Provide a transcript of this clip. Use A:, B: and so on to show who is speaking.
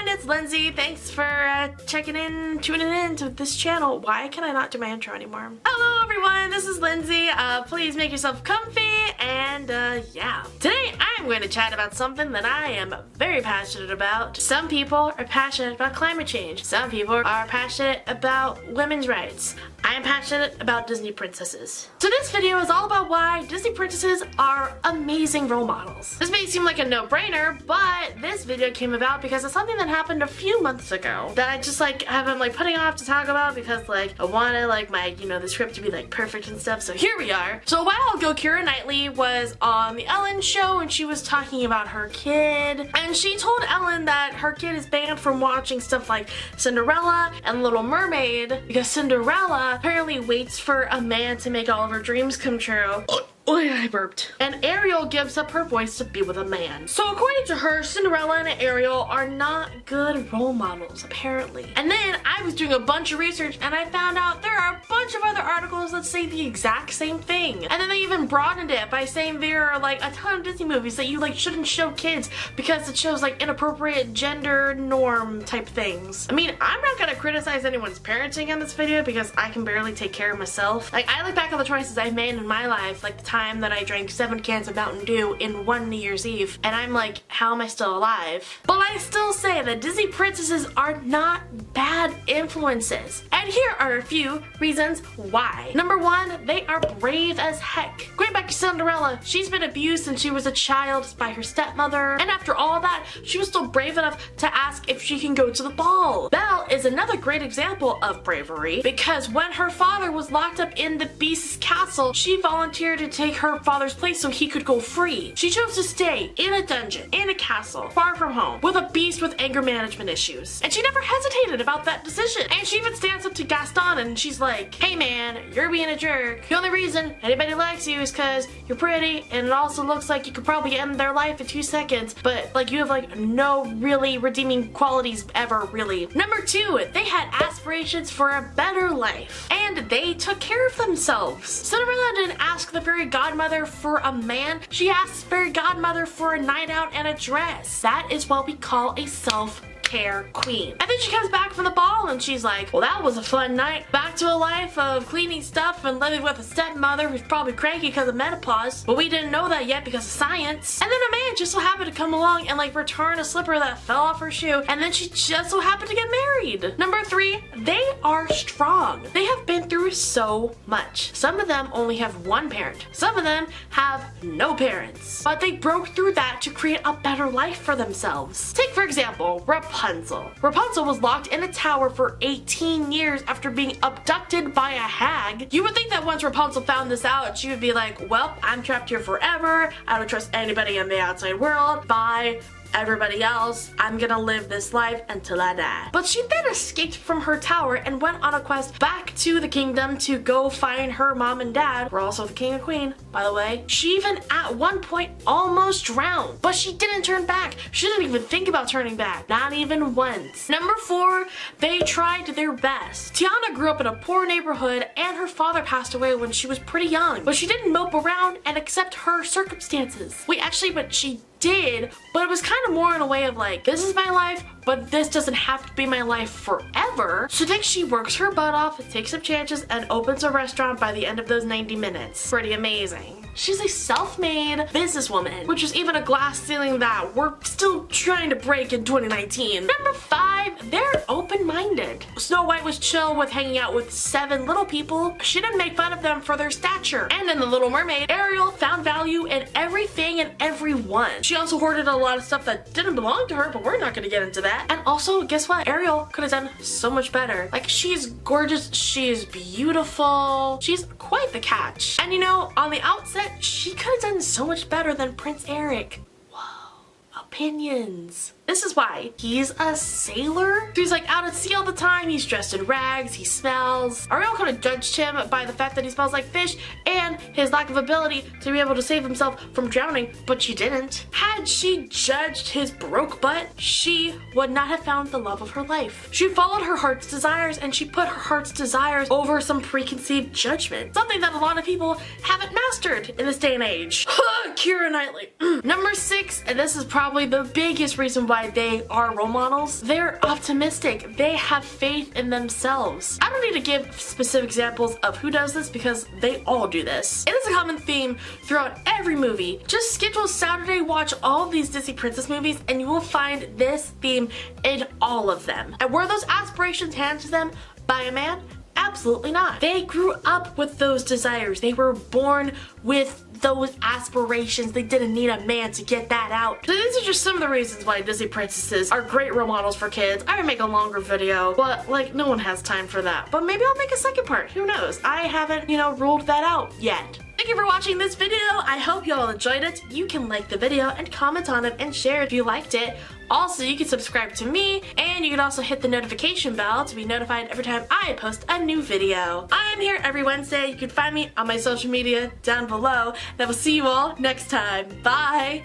A: everyone, it's Lindsay. Thanks for tuning in to this channel. Why can I not do my intro anymore? Hello everyone, this is Lindsay. Please make yourself comfy and yeah. Today I'm going to chat about something that I am very passionate about. Some people are passionate about climate change. Some people are passionate about women's rights. I am passionate about Disney princesses. So this video is all about why Disney princesses are amazing role models. This may seem like a no-brainer, but this video came about because of something that happened a few months ago that I just have been putting off to talk about because I wanted my, the script to be perfect and stuff, so here we are. So a while ago, Keira Knightley was on the Ellen show and she was talking about her kid, and she told Ellen that her kid is banned from watching stuff like Cinderella and Little Mermaid because Cinderella apparently waits for a man to make all of her dreams come true. Oh yeah, I burped. And Ariel gives up her voice to be with a man. So according to her, Cinderella and Ariel are not good role models, apparently. And then I was doing a bunch of research and I found out there are a bunch of other articles that say the exact same thing. And then they even broadened it by saying there are a ton of Disney movies that you shouldn't show kids because it shows inappropriate gender norm type things. I mean, I'm not gonna criticize anyone's parenting in this video because I can barely take care of myself. I look back on the choices I've made in my life, the time that I drank 7 cans of Mountain Dew in one New Year's Eve, and I'm like, how am I still alive? But I still say that Disney princesses are not bad influences. And here are a few reasons why. Number 1, they are brave as heck. Going back to Cinderella, she's been abused since she was a child by her stepmother, and after all that, she was still brave enough to ask if she can go to the ball. Belle is another great example of bravery because when her father was locked up in the Beast's castle, she volunteered to take her father's place so he could go free. She chose to stay in a dungeon, in a castle, far from home, with a beast with anger management issues. And she never hesitated about that decision. And she even stands up to Gaston and she's like, hey man, you're being a jerk. The only reason anybody likes you is because you're pretty and it also looks like you could probably end their life in 2 seconds, but you have no really redeeming qualities ever, really. Number 2, they had aspirations for a better life. And they took care of themselves. Cinderella didn't ask the fairy godmother for a man, she asked fairy godmother for a night out and a dress. That is what we call a self-care queen. And then she comes back from the ball and she's like, well, that was a fun night. Back to a life of cleaning stuff and living with a stepmother who's probably cranky because of menopause, but we didn't know that yet because of science. And then a man just so happened to come along and return a slipper that fell off her shoe, and then she just so happened to get married. Number 3, they are strong. They have been through so much. Some of them only have one parent. Some of them have no parents. But they broke through that to create a better life for themselves. Take for example, Rapunzel. Rapunzel was locked in a tower for 18 years after being abducted by a hag. You would think that once Rapunzel found this out, she would be like, well, I'm trapped here forever. I don't trust anybody in the outside world. Bye. Everybody else, I'm gonna live this life until I die. But she then escaped from her tower and went on a quest back to the kingdom to go find her mom and dad, who are also the king and queen, by the way. She even at one point almost drowned, but she didn't turn back. She didn't even think about turning back, not even once. Number 4, they tried their best. Tiana grew up in a poor neighborhood and her father passed away when she was pretty young, but she didn't mope around and accept her circumstances. But she did, but it was kind of more in a way of this is my life, but this doesn't have to be my life forever. So then she works her butt off, takes some chances, and opens a restaurant by the end of those 90 minutes. Pretty amazing. She's a self-made businesswoman, which is even a glass ceiling that we're still trying to break in 2019. Number 5, they're open-minded. Snow White was chill with hanging out with 7 little people. She didn't make fun of them for their stature. And in The Little Mermaid, Ariel found value in everything and everyone. She also hoarded a lot of stuff that didn't belong to her, but we're not gonna get into that. And also, guess what? Ariel could have done so much better. She's gorgeous, she's beautiful, she's quite the catch. And on the outset, she could have done so much better than Prince Eric. Whoa, opinions. This is why he's a sailor. He's out at sea all the time. He's dressed in rags. He smells. Ariel could have judged him by the fact that he smells like fish and his lack of ability to be able to save himself from drowning, but she didn't. Had she judged his broke butt, she would not have found the love of her life. She followed her heart's desires and she put her heart's desires over some preconceived judgment. Something that a lot of people haven't mastered in this day and age. Keira Knightley. Number 6, and this is probably the biggest reason why why they are role models. They're optimistic. They have faith in themselves. I don't need to give specific examples of who does this because they all do this. It is a common theme throughout every movie. Just schedule Saturday, watch all of these Disney princess movies, and you will find this theme in all of them. And were those aspirations handed to them by a man? Absolutely not. They grew up with those desires. They were born with those aspirations. They didn't need a man to get that out. So these are just some of the reasons why Disney princesses are great role models for kids. I would make a longer video, but like no one has time for that. But maybe I'll make a second part. Who knows? I haven't, ruled that out yet. Thank you for watching this video. I hope you all enjoyed it. You can like the video and comment on it and share if you liked it. Also, you can subscribe to me, and you can also hit the notification bell to be notified every time I post a new video. I'm here every Wednesday. You can find me on my social media down below, and I will see you all next time. Bye!